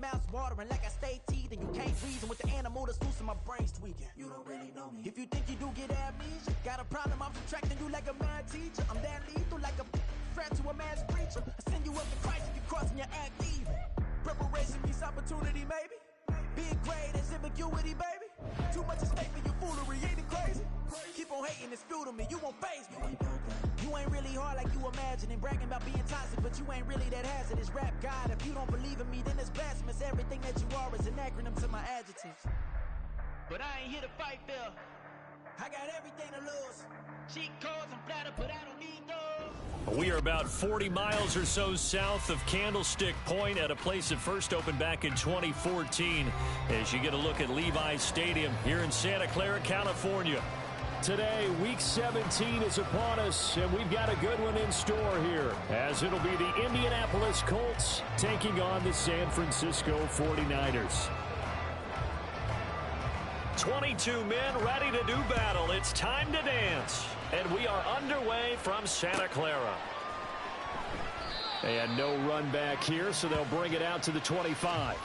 mouth's watering like I stay teeth, and you can't reason with the animal that's loose in my brain's tweaking. You don't really know me. If you think you do get amnesia, got a problem, I'm subtracting you like a mad teacher. I'm that lethal like a threat to a mass preacher. I send you up to Christ if you crossing your act evil. Preparation means opportunity, maybe. Big grade is ambiguity, baby. Too much at stake for your foolery, ain't it crazy? Keep on hating, it's fuel to me, you won't faze me. You ain't really hard like you imagining, bragging about being toxic, but you ain't really that hazardous. Rap God, if you don't believe in me, then it's blasphemous. Everything that you are is an acronym to my adjectives. But I ain't here to fight, Bill. I got everything to lose. Cheat codes and flatter, but I don't need those. We are about 40 miles or so south of Candlestick Point at a place that first opened back in 2014 as you get a look at Levi's Stadium here in Santa Clara, California. Today, Week 17 is upon us, and we've got a good one in store here, as it'll be the Indianapolis Colts taking on the San Francisco 49ers. 22 men ready to do battle. It's time to dance. And we are underway from Santa Clara. And no run back here, so they'll bring it out to the 25.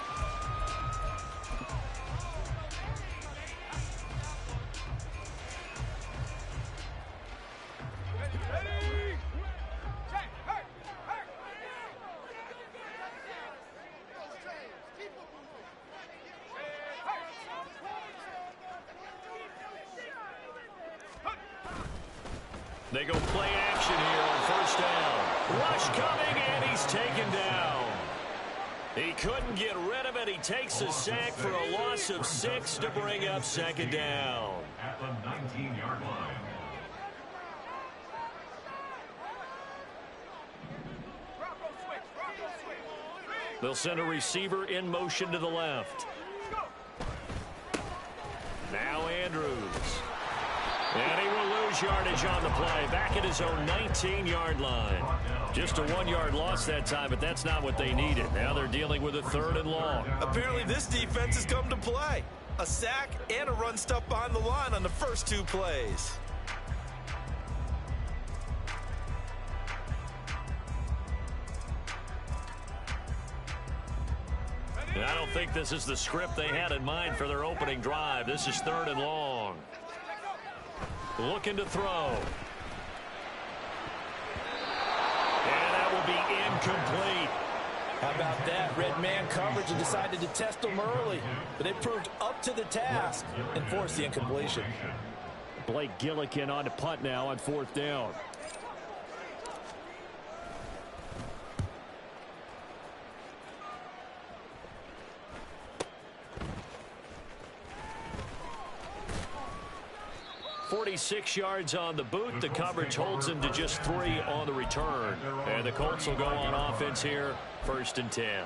They go play action here on first down. Rush coming, and he's taken down. He couldn't get rid of it. He takes a sack for a loss of 6 to bring up second down. At the 19-yard line. They'll send a receiver in motion to the left. Now Andrews. And he will lose yardage on the play, back at his own 19-yard line. Just a 1-yard loss that time, but that's not what they needed. Now they're dealing with a 3rd and long. Apparently this defense has come to play. A sack and a run stuff behind the line on the first 2 plays. And I don't think this is the script they had in mind for their opening drive. This is 3rd and long. Looking to throw. And that will be incomplete. How about that? Red man coverage and decided to test them early. But they proved up to the task and forced the incompletion. Blake Gillikin on to punt now on 4th down. .46 yards on the boot. The coverage holds him to just 3 on the return. And the Colts will go on offense here, 1st and 10.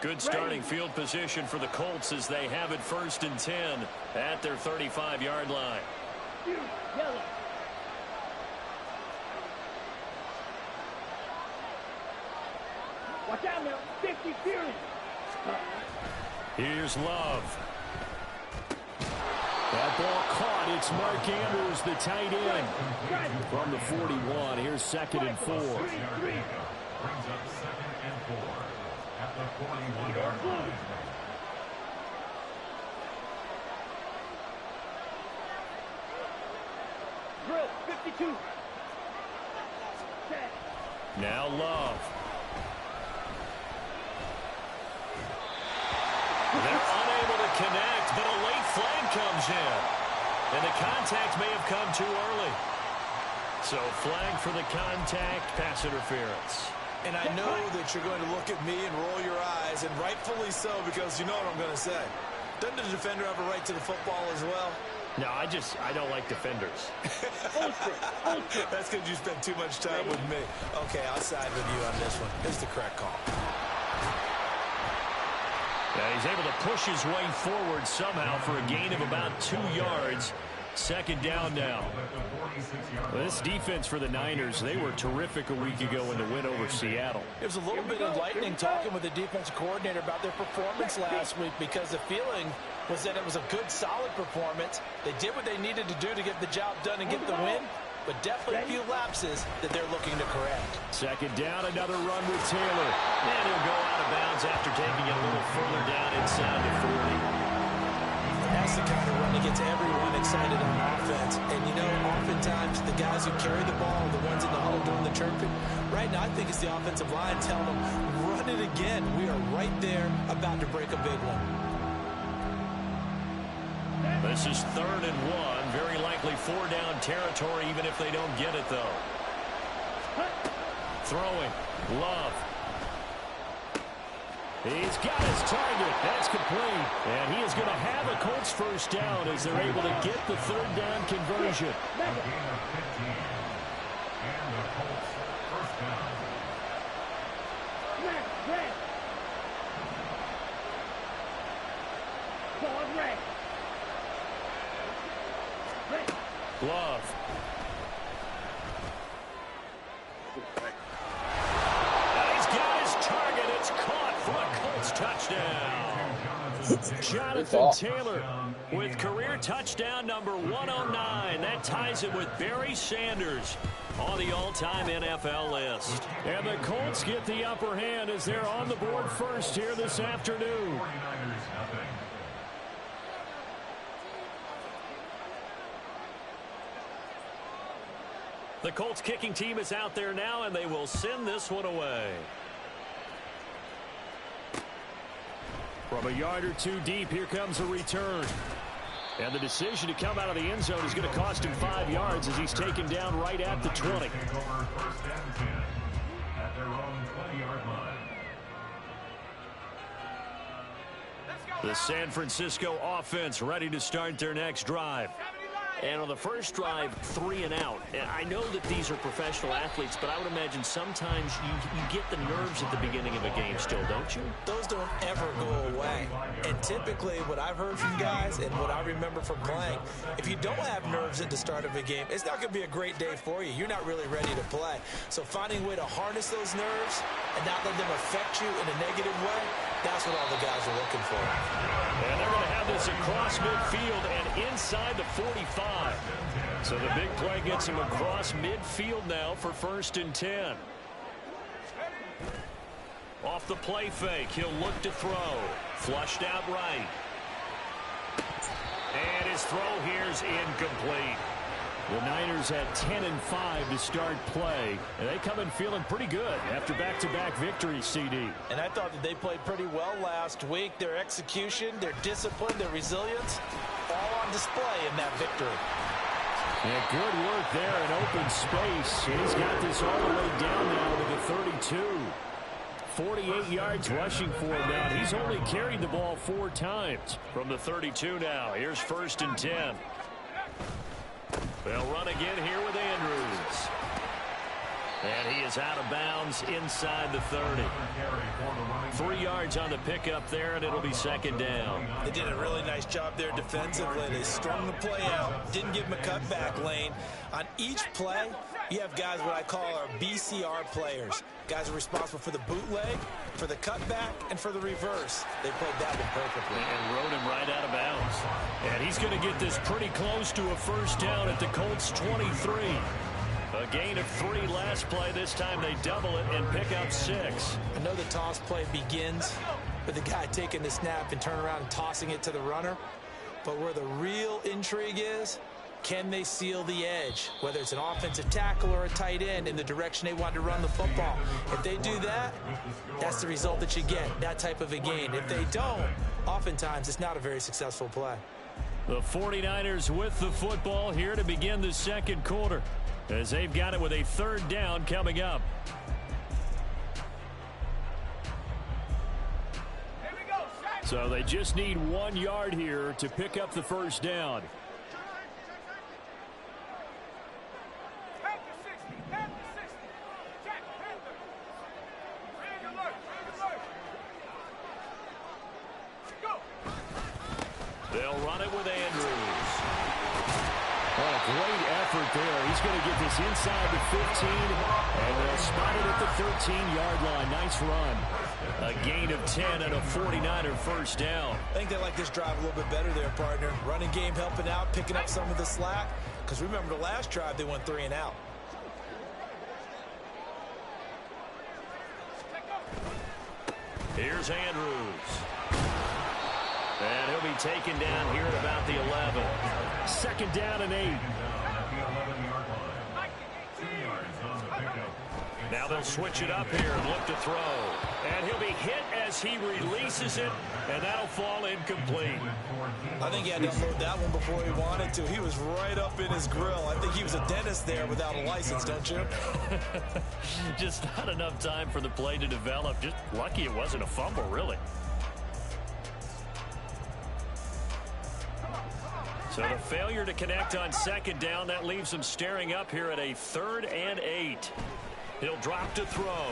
Good starting field position for the Colts as they have it 1st and 10 at their 35-yard line. Watch out now, 50 furious. Here's Love. That ball caught. It's Mark Andrews, the tight end. From the 41, here's 2nd and 4. Brings up 2nd and 4 at the 41-yard line. Drill, 52. Now Love. They're unable to connect, but a late flag comes in. And the contact may have come too early. So flag for the contact, pass interference. And I know that you're going to look at me and roll your eyes, and rightfully so, because you know what I'm going to say. Doesn't the defender have a right to the football as well? No, I don't like defenders. That's because you spent too much time with me. Okay, I'll side with you on this one. Here's the correct call. Yeah, he's able to push his way forward somehow for a gain of about 2 yards. 2nd down now. Well, this defense for the Niners, they were terrific a week ago in the win over Seattle. It was a little bit enlightening talking with the defensive coordinator about their performance last week, because the feeling was that it was a good, solid performance. They did what they needed to do to get the job done and get the win, but definitely a few lapses that they're looking to correct. Second down, another run with Taylor. And he'll go out of bounds after taking it a little further down inside the 40. That's the kind of run that gets everyone excited on offense. And, you know, oftentimes the guys who carry the ball are the ones in the huddle doing the chirping. Right now, I think it's the offensive line telling them, run it again. We are right there about to break a big one. This is 3rd and 1. Very likely 4-down territory, even if they don't get it, though. Throwing. Love. He's got his target. That's complete. And he is going to have a Colts first down as they're able to get the 3rd down conversion. A gain of 15. And the Colts first down. Red. Ball red. Love. He's got his target. It's caught for a Colts touchdown. Jonathan Taylor with career touchdown number 109. That ties him with Barry Sanders on the all-time NFL list. And the Colts get the upper hand as they're on the board first here this afternoon. 49ers nothing. The Colts kicking team is out there now, and they will send this one away. From a yard or two deep, here comes a return. And the decision to come out of the end zone is going to cost him 5 yards as he's taken down right at the 20. Take over 1st and 10 at their own 20-yard line. The San Francisco offense ready to start their next drive. And on the first drive, 3 and out. I know that these are professional athletes, but I would imagine sometimes you get the nerves at the beginning of a game still, don't you? Those don't ever go away. And typically what I've heard from guys and what I remember from playing, if you don't have nerves at the start of a game, it's not going to be a great day for you. You're not really ready to play. So finding a way to harness those nerves and not let them affect you in a negative way, that's what all the guys are looking for. And they're going to have this across midfield and inside the 45. So the big play gets him across midfield now for 1st and 10. Off the play fake, he'll look to throw. Flushed out right. And his throw here's incomplete. The Niners had 10-5 to start play, and they come in feeling pretty good after back-to-back victories, CD. And I thought that they played pretty well last week. Their execution, their discipline, their resilience, all on display in that victory. And good work there in open space. He's got this all the way down now to the 32. 48 yards rushing for him now. He's only carried the ball 4 times. From the 32 now, here's 1st and 10. They'll run again here with Andrews. And he is out of bounds inside the 30. 3 yards on the pickup there, and it'll be 2nd down. They did a really nice job there defensively. They strung the play out, didn't give him a cutback lane. On each play, you have guys what I call our BCR players. Guys are responsible for the bootleg, for the cutback, and for the reverse. They played that one perfectly. And rode him right out of bounds. And he's going to get this pretty close to a first down at the Colts 23. A gain of 3 last play. This time they double it and pick up 6. I know the toss play begins with the guy taking the snap and turning around and tossing it to the runner. But where the real intrigue is, can they seal the edge, whether it's an offensive tackle or a tight end, in the direction they want to run the football? If they do that, that's the result that you get, that type of a gain. If they don't, oftentimes it's not a very successful play. The 49ers with the football here to begin the second quarter, as they've got it with a 3rd down coming up. So they just need 1 yard here to pick up the first down. They'll run it with Andrews. Oh, great effort there. He's going to get this inside the 15, and they'll spot it at the 13-yard line. Nice run. A gain of 10 and a 49er first down. I think they like this drive a little bit better there, partner. Running game helping out, picking up some of the slack. because remember the last drive they went 3 and out. Here's Andrews. And he'll be taken down here at about the 11. 2nd down and 8. Now they'll switch it up here and look to throw. And he'll be hit as he releases it, and that'll fall incomplete. I think he had to unload that one before he wanted to. He was right up in his grill. I think he was a dentist there without a license, don't you? Just not enough time for the play to develop. Just lucky it wasn't a fumble, really. So the failure to connect on 2nd down, that leaves him staring up here at a 3rd and 8. He'll drop to throw.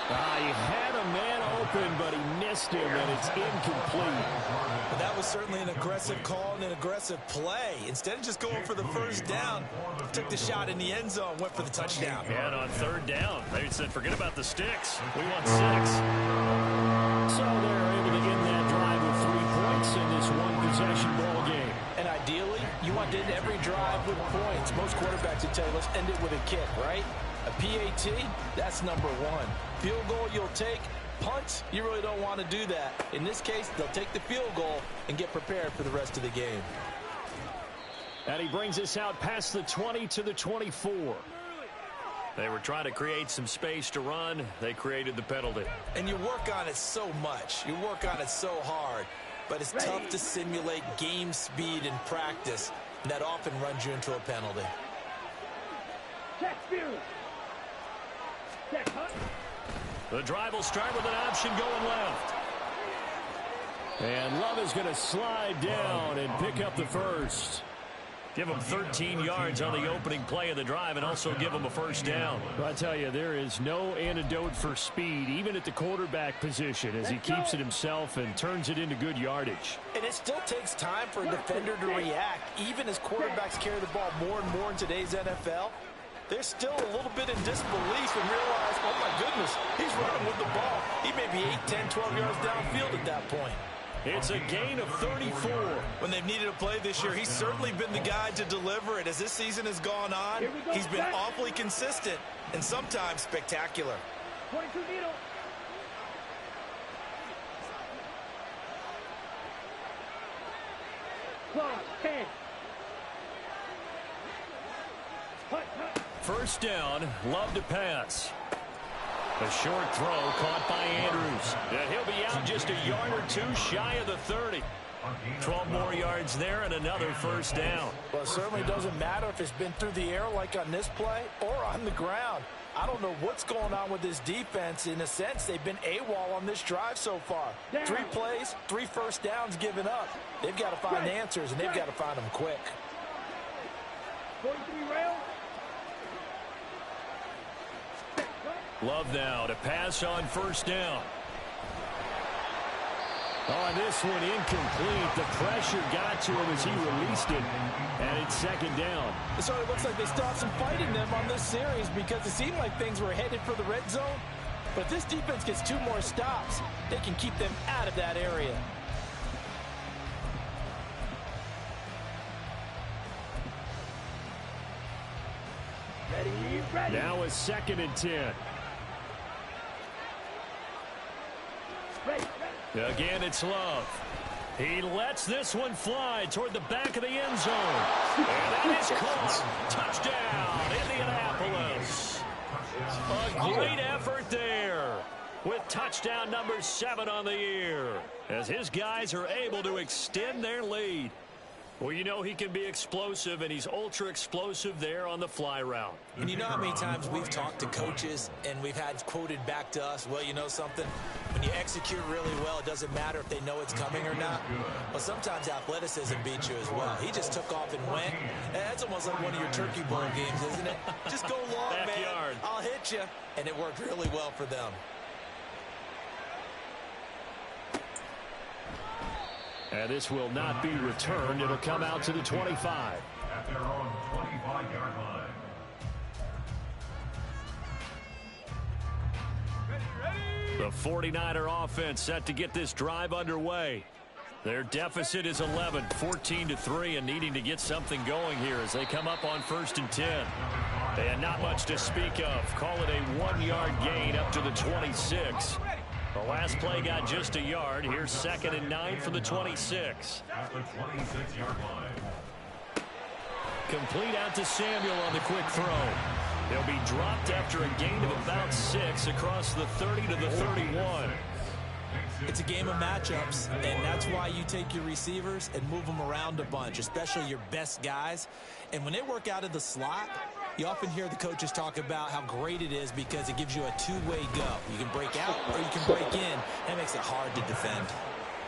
He had a man open, but he missed him, and it's incomplete. But that was certainly an aggressive call and an aggressive play. Instead of just going for the 1st down, took the shot in the end zone, went for the touchdown. Yeah, and on 3rd down, they said, forget about the sticks. We want 6. So they're able to get that drive with 3 points in this one-possession ball game. And ideally, you want to end every drive with points. Most quarterbacks would tell you, let's end it with a kick, right? A PAT, that's number 1. Field goal you'll take. Punts, you really don't want to do that. In this case, they'll take the field goal and get prepared for the rest of the game. And he brings us out past the 20 to the 24. They were trying to create some space to run. They created the penalty. And you work on it so much. You work on it so hard. But it's tough to simulate game speed in practice. And that often runs you into a penalty. Check field. Check, huh? The drive will start with an option going left. And Love is going to slide down and pick up the first. Give him 13 yards on the opening play of the drive and also give him a 1st down. But I tell you, there is no antidote for speed, even at the quarterback position, as he keeps it himself and turns it into good yardage. And it still takes time for a defender to react. Even as quarterbacks carry the ball more and more in today's NFL, they're still a little bit in disbelief and realize, oh my goodness, he's running with the ball. He may be 8, 10, 12 yards downfield at that point. It's a gain of 34. When they've needed a play this year, he's certainly been the guy to deliver it. As this season has gone on, he's been awfully consistent and sometimes spectacular. 22 needle. Clock, 10. Hut. 1st down, Love to pass. A short throw caught by Andrews. And he'll be out just a yard or 2 shy of the 30. 12 more yards there and another 1st down. Well, it certainly doesn't matter if it's been through the air like on this play or on the ground. I don't know what's going on with this defense. In a sense, they've been AWOL on this drive so far. 3 plays, 3 1st downs given up. They've got to find answers, and they've got to find them quick. 43 rail. Love now to pass on 1st down. Oh, this one incomplete. The pressure got to him as he released it, and it's 2nd down. So it looks like they still have some fight in them on this series because it seemed like things were headed for the red zone. But if this defense gets 2 more stops, they can keep them out of that area. Ready. Now a 2nd and 10. Ready. Again, it's Love. He lets this one fly toward the back of the end zone. And that is caught. Touchdown, Indianapolis. A great effort there with touchdown number 7 on the year as his guys are able to extend their lead. Well, you know he can be explosive, and he's ultra explosive there on the fly route. And you know how many times we've talked to coaches and we've had quoted back to us, well, you know something? When you execute really well, it doesn't matter if they know it's coming or not. Well, sometimes athleticism beats you as well. He just took off and went. And that's almost like one of your Turkey Bowl games, isn't it? Just go long, Backyard. man. I'll hit you. And it worked really well for them. And this will not be returned. It'll come out to the 25. At their own 25-yard line. The 49er offense set to get this drive underway. Their deficit is 11, 14-3, and needing to get something going here as they come up on 1st and 10. And not much to speak of. Call it a 1-yard gain up to the 26. The last play got just a yard. Here's 2nd and 9 from the 26. At the 26-yard line. Complete out to Samuel on the quick throw. They'll be dropped after a gain of about 6 across the 30 to the 31. It's a game of matchups, and that's why you take your receivers and move them around a bunch, especially your best guys. And when they work out of the slot, you often hear the coaches talk about how great it is because it gives you a two-way go. You can break out or you can break in. That makes it hard to defend.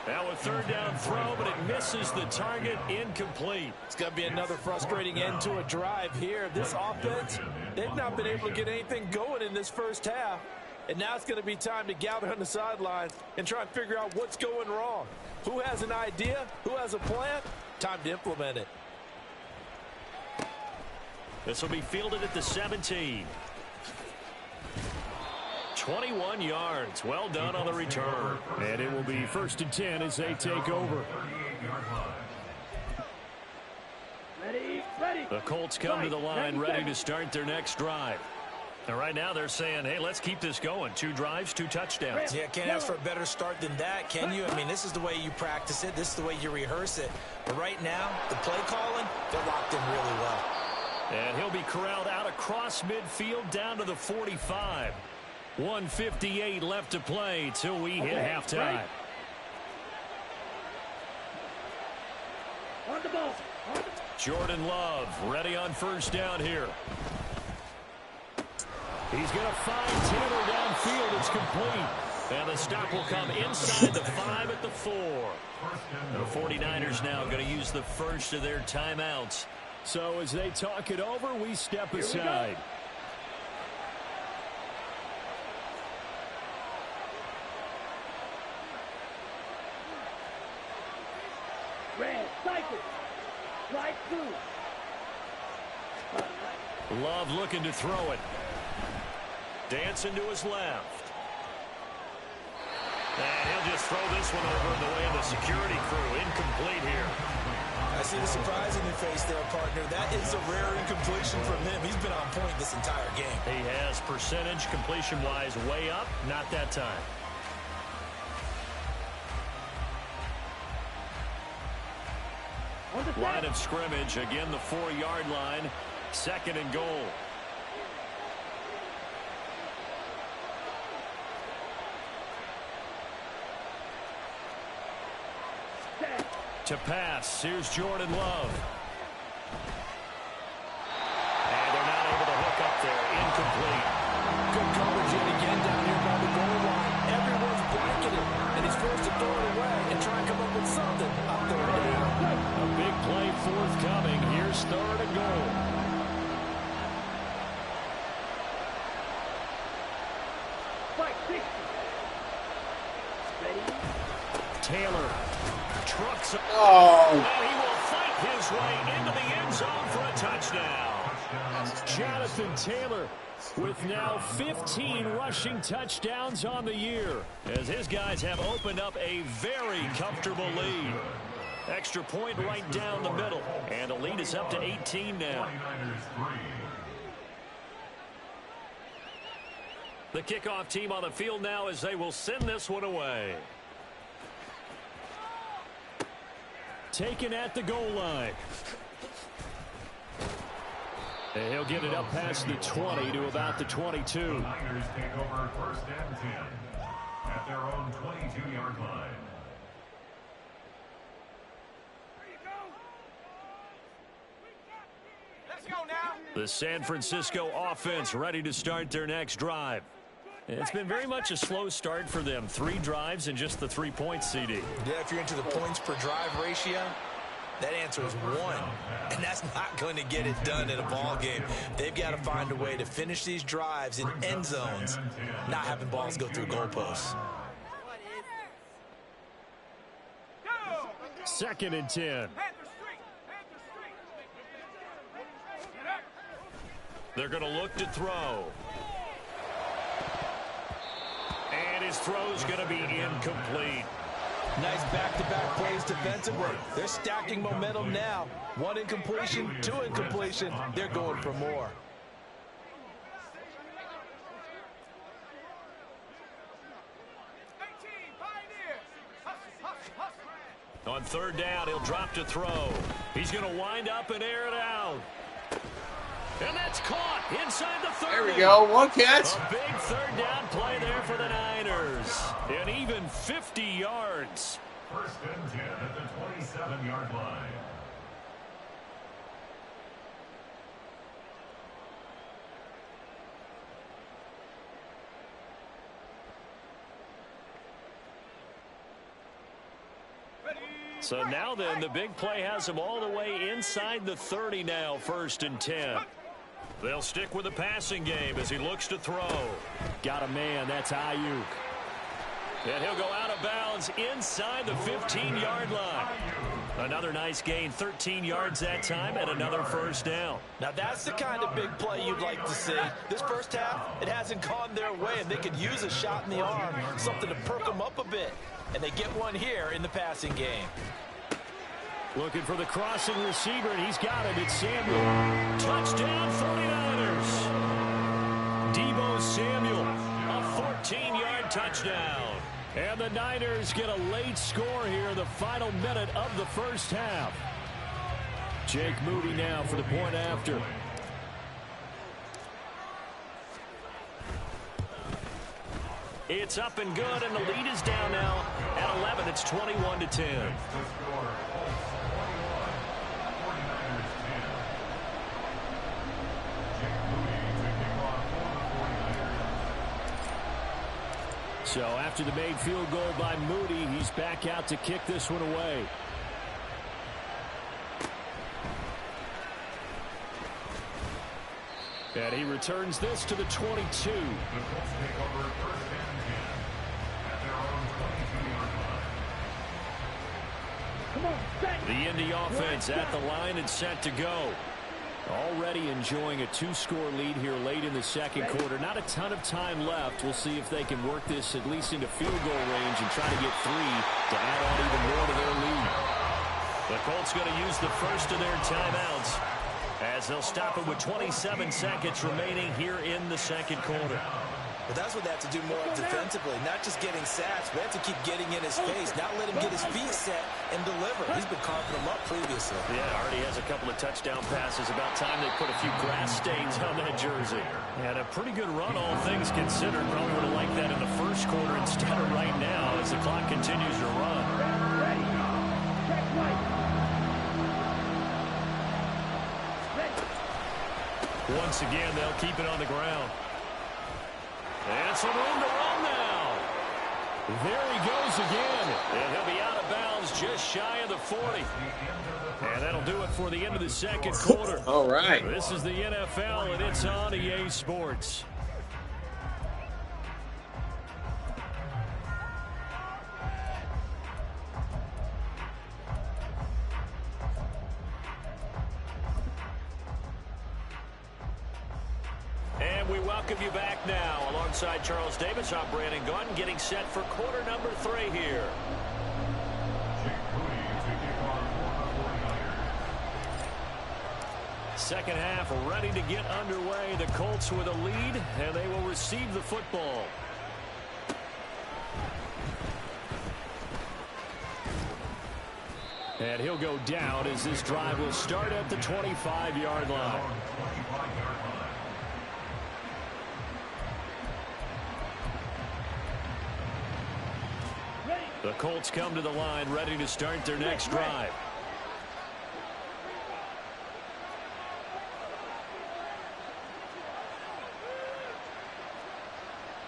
Now a 3rd down throw, but it misses the target, incomplete. It's going to be another frustrating end to a drive here. This offense, they've not been able to get anything going in this first half. And now it's going to be time to gather on the sidelines and try and figure out what's going wrong. Who has an idea? Who has a plan? Time to implement it. This will be fielded at the 17. 21 yards. Well done on the return. And it will be 1st and 10 as they take over. Ready. The Colts come to the line ready to start their next drive. And right now they're saying, hey, let's keep this going. 2 drives, 2 touchdowns. Yeah, can't ask for a better start than that, can you? I mean, this is the way you practice it. This is the way you rehearse it. But right now, the play calling, they're locked in really well. And he'll be corralled out across midfield down to the 45. 1:58 left to play till we hit halftime. On the ball. Jordan Love ready on 1st down here. He's going to find Taylor downfield. It's complete. And the stop will come inside the 5 at the 4. The 49ers now going to use the first of their timeouts. So as they talk it over, we step aside. Red, cycle. Slide through. Love looking to throw it. Dancing to his left. And he'll just throw this one over in the way of the security crew. Incomplete here. I see the surprise in your face there, partner. That is a rare incompletion from him. He's been on point this entire game. He has percentage completion-wise way up. Not that time. Line of scrimmage. Again, the 4-yard line. 2nd and goal. To pass. Here's Jordan Love. And they're not able to hook up there. Incomplete. Good coverage yet again down here by the goal line. Everyone's blanketed, and he's forced to throw it away and try and come up with something. Up there down. A big play forthcoming. Here's 3rd and goal. Fight 60. Ready. Taylor trucks him. And he will fight his way into the end zone for a touchdown. Jonathan Taylor with now 15 rushing touchdowns on the year. As his guys have opened up a very comfortable lead. Extra point right down the middle. And the lead is up to 18 now. The kickoff team on the field now as they will send this one away. Taken at the goal line. And he'll get it up past the 20 to about the 22. The Niners take over 1st and 10 at their own 22-yard line. Let's go now. The San Francisco offense ready to start their next drive. It's been very much a slow start for them. 3 drives and just the 3 points, CD. Yeah, if you're into the points per drive ratio, that answer is 1. And that's not going to get it done in a ball game. They've got to find a way to finish these drives in end zones, not having balls go through goalposts. 2nd and 10. They're going to look to throw. And his throw's going to be incomplete. Nice back-to-back plays defensively. They're stacking momentum now. 1 incompletion, 2 incompletion. They're going for more. On 3rd down, he'll drop to throw. He's going to wind up and air it out. And that's caught inside the 30. There we go. 1 catch. A big 3rd down play there for the Niners. And even 50 yards. 1st and 10 at the 27-yard line. So now then, the big play has him all the way inside the 30 now, 1st and 10. They'll stick with the passing game as he looks to throw. Got a man. That's Ayuk. And he'll go out of bounds inside the 15-yard line. Another nice gain, 13 yards that time, and another 1st down. Now that's the kind of big play you'd like to see. This first half, it hasn't gone their way, and they could use a shot in the arm, something to perk them up a bit. And they get one here in the passing game. Looking for the crossing receiver, and he's got it. It's Samuel. Touchdown, 49ers. Deebo Samuel, a 14-yard touchdown. And the Niners get a late score here in the final minute of the 1st half. Jake Moody now for the point after. It's up and good, and the lead is down now at 11. It's 21-10. So after the made field goal by Moody, he's back out to kick this one away. And he returns this to the 22. The Indy offense at the line and set to go. Already enjoying a 2-score lead here late in the 2nd quarter. Not a ton of time left. We'll see if they can work this at least into field goal range and try to get 3 to add on even more to their lead. The Colts going to use the first of their timeouts as they'll stop it with 27 seconds remaining here in the 2nd quarter. But that's what they have to do more of defensively, not just getting sacks, but they have to keep getting in his face, not let him get his feet set and deliver. He's been carving them up previously. Yeah, already has a couple of touchdown passes. About time they put a few grass stains on that jersey. And a pretty good run, all things considered. Probably would have liked that in the 1st quarter instead of right now as the clock continues to run. Ready. Check right. Once again, they'll keep it on the ground. And some room to run now. There he goes again. And he'll be out of bounds just shy of the 40. And that'll do it for the end of the 2nd quarter. All right. This is the NFL, and it's on EA Sports. And we welcome you back now. Alongside Charles Davis, I'm Brandon Gunn, getting set for quarter number 3 here. Second half ready to get underway. The Colts with a lead, and they will receive the football. And he'll go down as this drive will start at the 25-yard line. The Colts come to the line ready to start their next drive.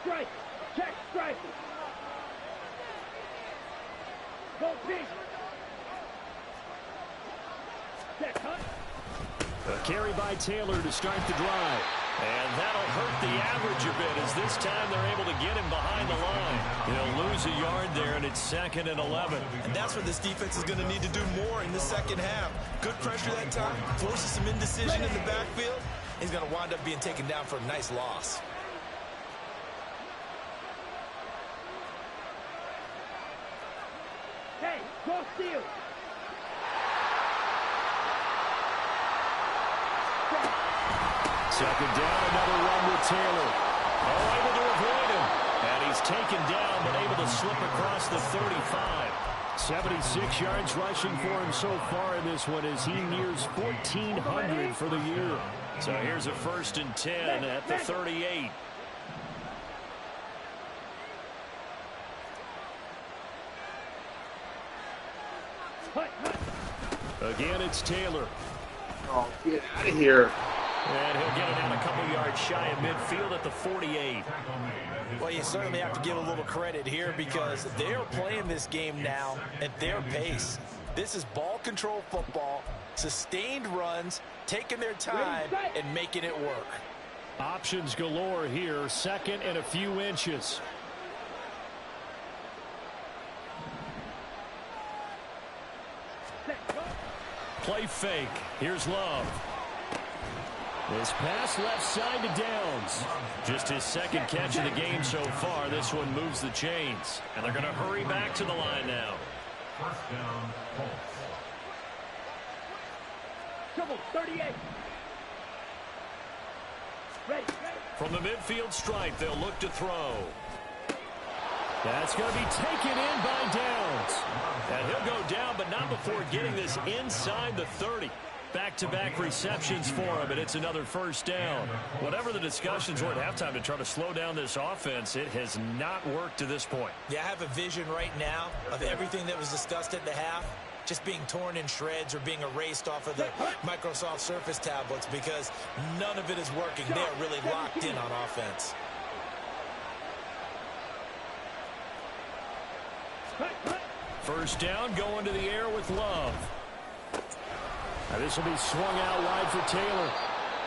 Strike. Check strike. Go big. Check hunt. A carry by Taylor to start the drive. And that'll hurt the average a bit as this time they're able to get him behind the line. He'll lose a yard there, and it's 2nd and 11. And that's where this defense is going to need to do more in the 2nd half. Good pressure that time, forces some indecision in the backfield. He's going to wind up being taken down for a nice loss. Steal. Second down, another run with Taylor. Oh, able to avoid him. And he's taken down, but able to slip across the 35. 76 yards rushing for him so far in this one as he nears 1,400 for the year. So here's a 1st and 10 at the 38. Again, it's Taylor. Oh, get out of here. And he'll get it out a couple yards shy of midfield at the 48. Well, you certainly have to give a little credit here because they're playing this game now at their pace. This is ball control football, sustained runs, taking their time and making it work. Options galore here, second and a few inches. Play fake. Here's Love. This pass left side to Downs. Just his second catch of the game so far. This one moves the chains. And they're going to hurry back to the line now. 1st down, Colts. Trouble, 38. Ready. From the midfield stripe, they'll look to throw. That's going to be taken in by Downs. And he'll go down, but not before getting this inside the 30. Back-to-back receptions for him, and it's another 1st down. Whatever the discussions were at halftime to try to slow down this offense, it has not worked to this point. Yeah, I have a vision right now of everything that was discussed at the half just being torn in shreds or being erased off of the Microsoft Surface tablets because none of it is working. They are really locked in on offense. First down, going to the air with Love. Now this will be swung out wide for Taylor.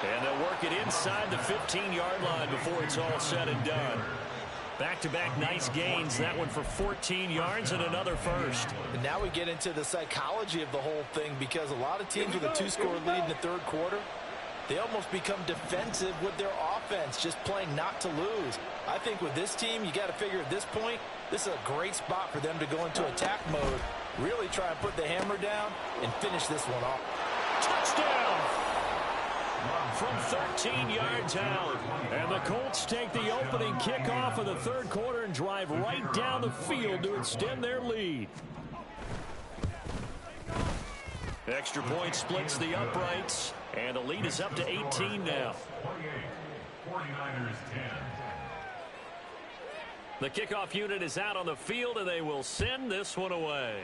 And they'll work it inside the 15-yard line before it's all said and done. Back-to-back nice gains. That one for 14 yards and another 1st. And now we get into the psychology of the whole thing because a lot of teams with a 2-score lead in the 3rd quarter, they almost become defensive with their offense, just playing not to lose. I think with this team, you got to figure at this point, this is a great spot for them to go into attack mode, really try and put the hammer down and finish this one off. Touchdown! From 13 yards out. And the Colts take the opening kickoff of the 3rd quarter and drive right down the field to extend their lead. Extra point splits the uprights, and the lead is up to 18 now. 49ers 10. The kickoff unit is out on the field, and they will send this one away.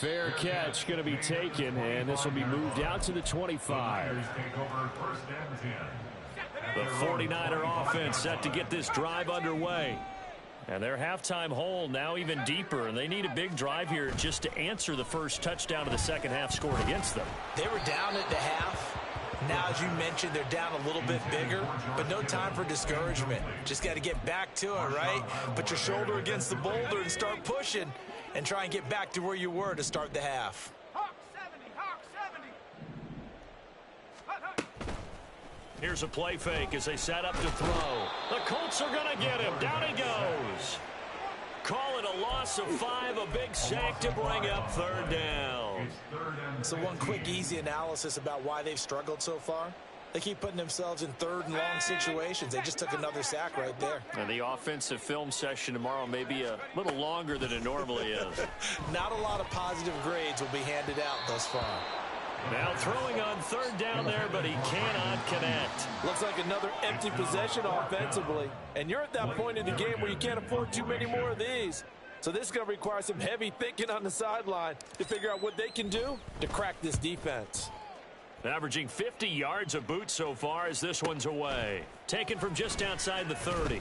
Fair catch going to be taken, and this will be moved out to the 25. Take over 1st and 10. The 49er offense set to get this drive underway. And their halftime hole now even deeper, and they need a big drive here just to answer the first touchdown of the second half scored against them. They were down at the half. Now, as you mentioned, they're down a little bit bigger, but no time for discouragement. Just got to get back to it, right? Put your shoulder against the boulder and start pushing and try and get back to where you were to start the half. Here's a play fake as they set up to throw. The Colts are going to get him. Down he goes. Call it a loss of 5, a big sack to bring up 3rd down. So one quick, easy analysis about why they've struggled so far. They keep putting themselves in 3rd and long situations. They just took another sack right there. And the offensive film session tomorrow may be a little longer than it normally is. Not a lot of positive grades will be handed out thus far. Now throwing on 3rd down there, but he cannot connect. Looks like another empty possession offensively. And you're at that point in the game where you can't afford too many more of these. So this is going to require some heavy thinking on the sideline to figure out what they can do to crack this defense. Averaging 50 yards a boot so far as this one's away. Taken from just outside the 30.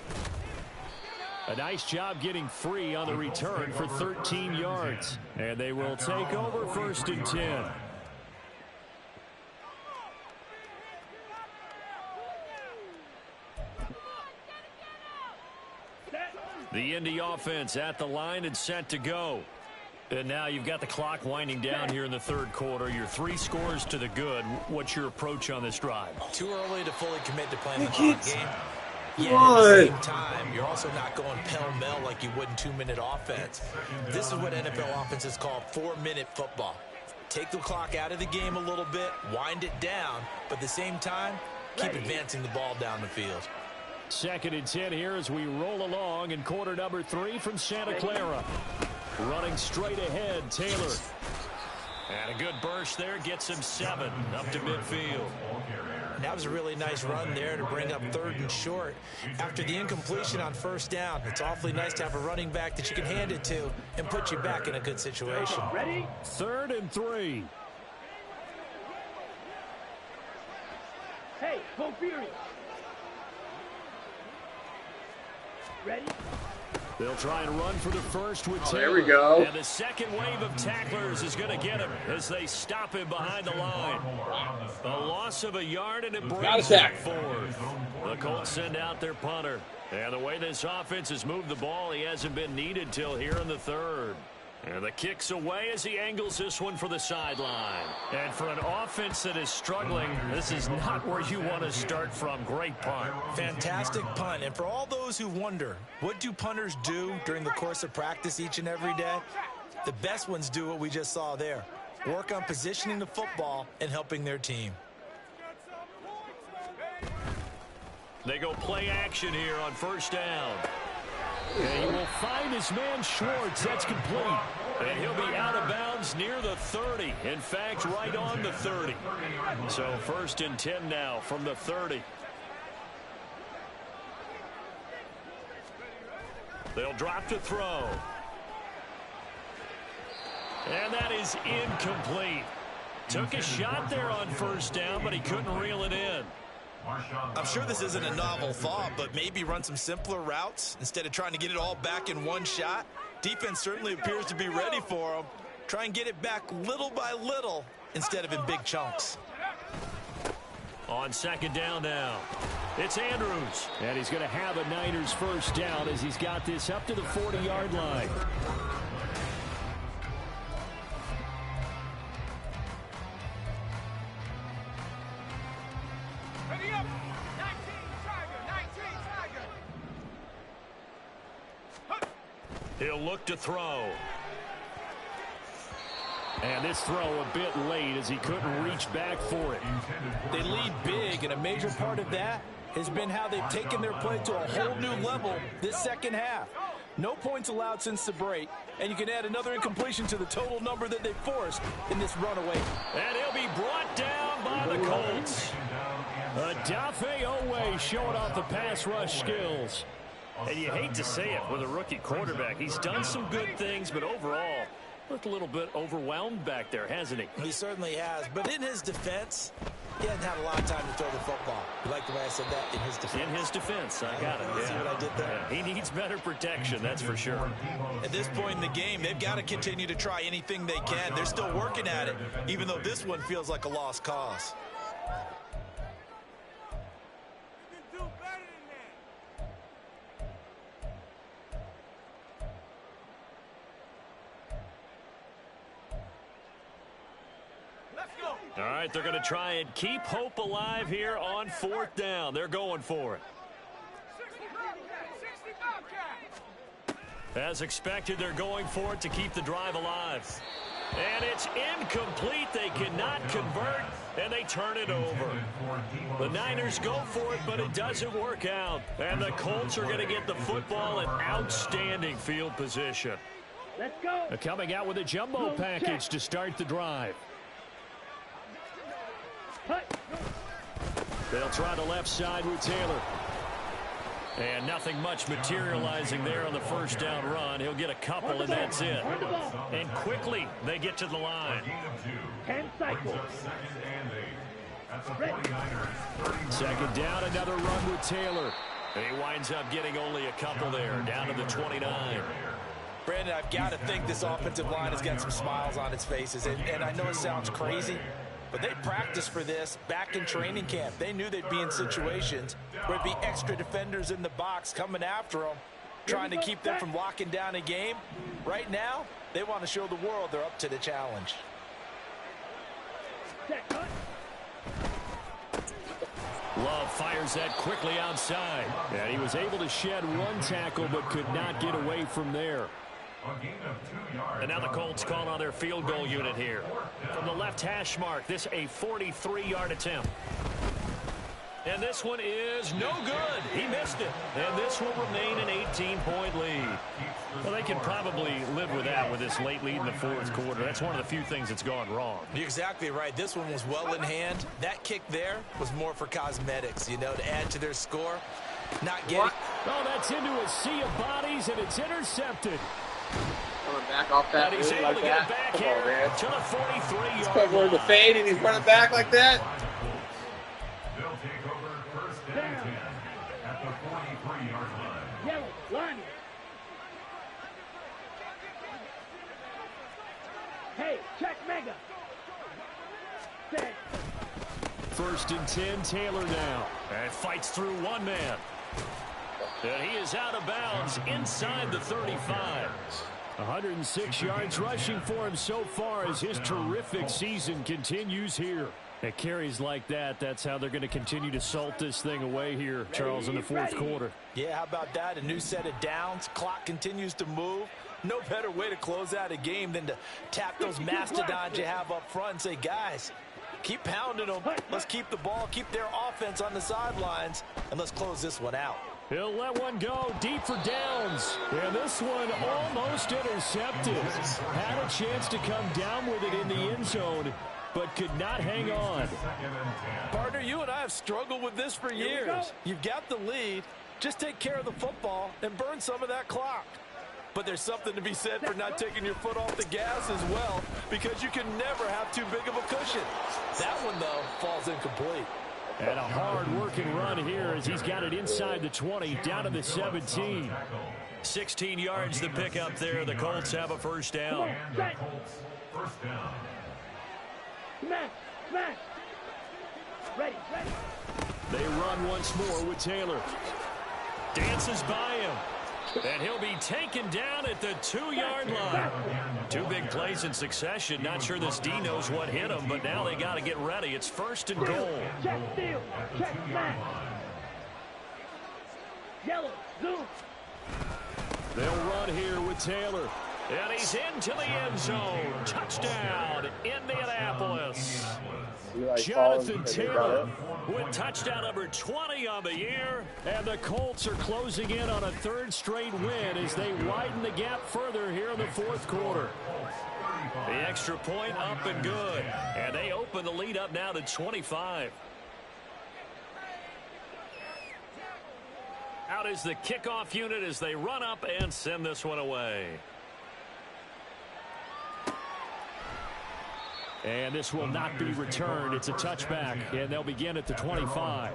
A nice job getting free on the return for 13 yards. And they will take over 1st and 10. The Indy offense at the line and set to go. And now you've got the clock winding down here in the 3rd quarter. Your 3 scores to the good. What's your approach on this drive? Too early to fully commit to playing the clock game. Yeah, at the same time, you're also not going pell-mell like you would in 2-minute offense. This is what NFL offenses call 4-minute football. Take the clock out of the game a little bit, wind it down, but at the same time, keep advancing the ball down the field. 2nd and 10 here as we roll along in quarter number 3 from Santa Clara. Running straight ahead, Taylor. And a good burst there gets him 7 up to midfield. That was a really nice run there to bring up 3rd and short. After the incompletion on 1st down, it's awfully nice to have a running back that you can hand it to and put you back in a good situation. Ready? 3rd and 3. Hey, go furious. Ready? They'll try and run for the first with Taylor. There we go. And the second wave of tacklers is going to get him as they stop him behind the line. A loss of a yard, and it brings back 4th. The Colts send out their punter. And the way this offense has moved the ball, he hasn't been needed till here in the 3rd. And the kick's away as he angles this one for the sideline. And for an offense that is struggling, this is not where you want to start from. Great punt. Fantastic punt. And for all those who wonder, what do punters do during the course of practice each and every day? The best ones do what we just saw there. Work on positioning the football and helping their team. They go play action here on 1st down. And he will find his man Schwartz. That's complete. And he'll be out of bounds near the 30. In fact, right on the 30. So 1st and 10 now from the 30. They'll drop to throw. And that is incomplete. Took a shot there on 1st down, but he couldn't reel it in. I'm sure this isn't a novel thought, but maybe run some simpler routes instead of trying to get it all back in one shot. Defense certainly appears to be ready for him. Try and get it back little by little instead of in big chunks. On 2nd down now, it's Andrews. And he's going to have a Niners 1st down as he's got this up to the 40-yard line. He'll look to throw. And this throw a bit late as he couldn't reach back for it. They lead big, and a major part of that has been how they've taken their play to a whole new level this 2nd half. No points allowed since the break, and you can add another incompletion to the total number that they forced in this runaway. And he'll be brought down by the Colts. Adafe Owe showing off the pass rush skills. And you hate to say it with a rookie quarterback. He's done some good things, but overall, looked a little bit overwhelmed back there, hasn't he? He certainly has. But in his defense, he hasn't had a lot of time to throw the football. You like the way I said that? In his defense. In his defense, I got it. See what I did there? Yeah, he needs better protection, that's for sure. At this point in the game, they've got to continue to try anything they can. They're still working at it, even though this one feels like a lost cause. All right, they're going to try and keep hope alive here on 4th down. They're going for it. As expected, they're going for it to keep the drive alive. And it's incomplete. They cannot convert, and they turn it over. The Niners go for it, but it doesn't work out. And the Colts are going to get the football in outstanding field position. Let's go. Coming out with a jumbo package to start the drive. They'll try the left side with Taylor. And nothing much materializing there on the 1st down run. He'll get a couple, and that's it. And quickly, they get to the line. 10 cycles. 2nd down, another run with Taylor. And he winds up getting only a couple there, down to the 29. Brandon, I've got to think this offensive line has got some smiles on its faces. And I know it sounds crazy, but they practiced for this back in training camp. They knew they'd be in situations where there'd be extra defenders in the box coming after them, trying to keep them from locking down a game. Right now, they want to show the world they're up to the challenge. Love fires that quickly outside. And he was able to shed one tackle but could not get away from there. And now the Colts call on their field goal unit here. From the left hash mark, this a 43-yard attempt. And this one is no good. He missed it. And this will remain an 18-point lead. Well, they can probably live with that with this late lead in the fourth quarter. That's one of the few things that's gone wrong. You're exactly right. This one was well in hand. That kick there was more for cosmetics, you know, to add to their score. Not getting. Oh, that's into a sea of bodies, and it's intercepted. Coming back off that And he's able like to get that. it back Come here on, man. to the 43-yard He's covering the line. fade and he's running back like that. They'll take over first down 10 at the 43-yard line. Yellow, line. Hey, check mega. Set. First and 10, Taylor now. And fights through one man. And he is out of bounds inside the 35. 106 yards rushing for him so far as his terrific season continues here. At carries like that, that's how they're going to continue to salt this thing away here, Charles, in the fourth quarter. Yeah, how about that? A new set of downs. Clock continues to move. No better way to close out a game than to tap those mastodons you have up front and say, guys, keep pounding them. Let's keep the ball, keep their offense on the sidelines, and let's close this one out. He'll let one go deep for downs. And this one almost intercepted. Had a chance to come down with it in the end zone, but could not hang on. Partner, you and I have struggled with this for years. You've got the lead. Just take care of the football and burn some of that clock. But there's something to be said for not taking your foot off the gas as well, because you can never have too big of a cushion. That one, though, falls incomplete. And a hard-working run here as he's got it inside the 20, down to the 17. 16 yards to pick up there. The Colts have a first down. Set. First down. Smash, smash. Ready, ready. They run once more with Taylor. Dances by him. And he'll be taken down at the 2-yard line. Two big plays in succession. Not sure this D knows what hit him, but now they got to get ready. It's first and goal. Check steal, check smash. Yellow, zoom. They'll run here with Taylor. And he's into the end zone. Touchdown, Indianapolis. Jonathan Taylor with touchdown number 20 on the year. And the Colts are closing in on a third straight win as they widen the gap further here in the fourth quarter. The extra point up and good. And they open the lead up now to 25. Out is the kickoff unit as they run up and send this one away. And this will not be returned. It's a touchback, and they'll begin at the 25.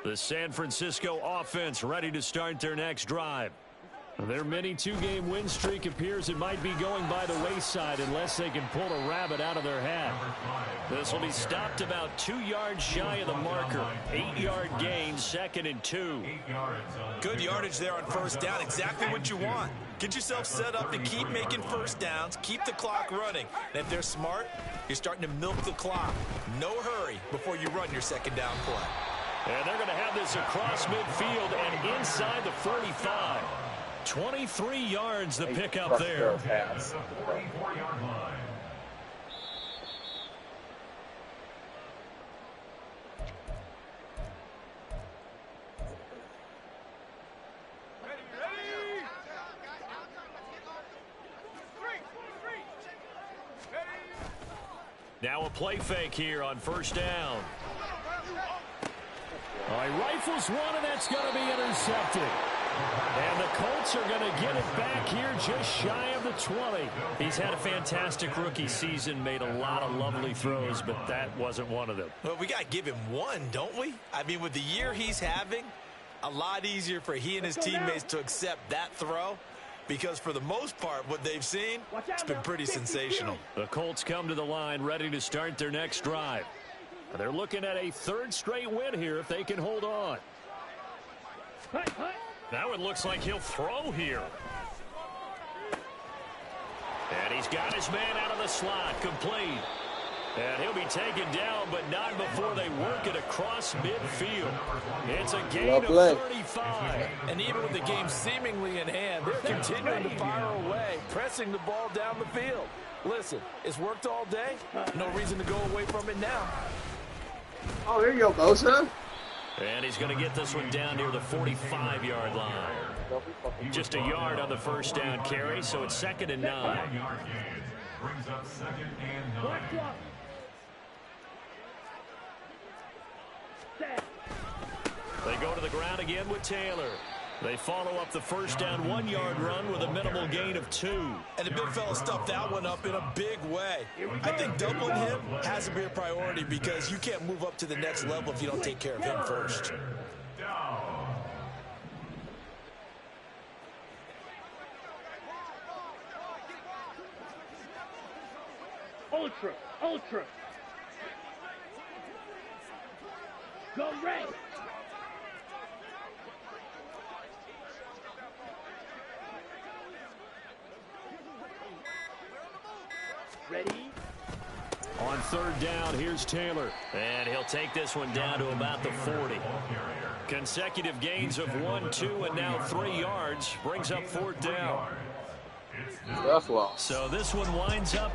The San Francisco offense ready to start their next drive. Their mini two-game win streak appears it might be going by the wayside unless they can pull a rabbit out of their hat. This will be stopped about 2 yards shy of the marker. 8-yard gain, 2nd and 2. Good yardage there on first down. Exactly what you want. Get yourself set up to keep making first downs, keep the clock running. And if they're smart, you're starting to milk the clock. No hurry before you run your second down play. And they're going to have this across midfield and inside the 45. 23 yards to pick up there. Now a play fake here on first down. He rifles one, and that's going to be intercepted. And the Colts are going to get it back here just shy of the 20. He's had a fantastic rookie season, made a lot of lovely throws, but that wasn't one of them. Well, we got to give him one, don't we? I mean, with the year he's having, a lot easier for he and his teammates to accept that throw, because for the most part, what they've seen, it's been pretty sensational. The Colts come to the line ready to start their next drive. They're looking at a third straight win here if they can hold on. Now it looks like he'll throw here. And he's got his man out of the slot, complete. And he'll be taken down, but not before they work it across midfield. It's a gain of 35. And even with the game seemingly in hand, they're continuing to fire away, pressing the ball down the field. Listen, it's worked all day. No reason to go away from it now. Oh, there you go, Bosa. And he's going to get this one down near the 45-yard line. Just a yard on the first down carry, so it's 2nd and 9. Brings up 2nd and 9. They go to the ground again with Taylor. They follow up the first down 1-yard run with a minimal gain of 2. And the big fella stuffed that one up in a big way. I think doubling him has to be a priority because you can't move up to the next level if you don't take care of him first. Ultra, ultra. Go Ray. Ready? On 3rd down, here's Taylor. And he'll take this one down to about the 40. Consecutive gains of 1, 2, and now 3 yards brings up 4th down. Rough loss. So this one winds up